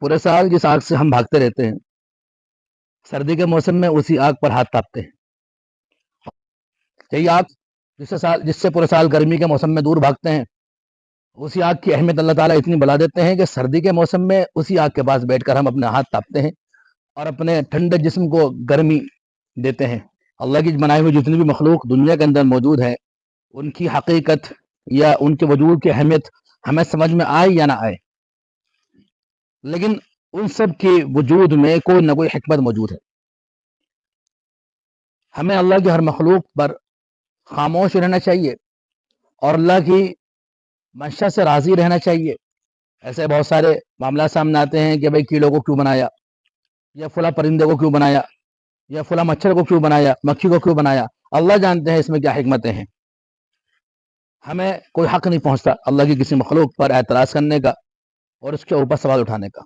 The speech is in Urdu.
پورے سال جس آگ سے ہم بھاگتے رہتے ہیں، سردی کے موسم میں اسی آگ پر ہاتھ تاپتے ہیں. یہی آگ جس سے پورے سال گرمی کے موسم میں دور بھاگتے ہیں، اسی آگ کی اہمیت اللہ تعالیٰ اتنی بڑھا دیتے ہیں کہ سردی کے موسم میں اسی آگ کے پاس بیٹھ کر ہم اپنے ہاتھ تاپتے ہیں اور اپنے ٹھنڈے جسم کو گرمی دیتے ہیں. اللہ کی بنائی ہوئی جتنی بھی مخلوق دنیا کے اندر موجود ہے، ان کی حقیقت یا ان کے وجود کی اہمیت ہمیں سمجھ میں آئے یا نہ آئے، لیکن ان سب کے وجود میں کوئی نہ کوئی حکمت موجود ہے. ہمیں اللہ کی ہر مخلوق پر خاموش رہنا چاہیے اور اللہ کی منشا سے راضی رہنا چاہیے. ایسے بہت سارے معاملات سامنے آتے ہیں کہ بھئی کیڑوں کو کیوں بنایا، یا فلاں پرندے کو کیوں بنایا، یا فلاں مچھر کو کیوں بنایا، مکھی کو کیوں بنایا. اللہ جانتے ہیں اس میں کیا حکمتیں ہیں. ہمیں کوئی حق نہیں پہنچتا اللہ کی کسی مخلوق پر اعتراض کرنے کا اور اس کے اوپر سوال اٹھانے کا.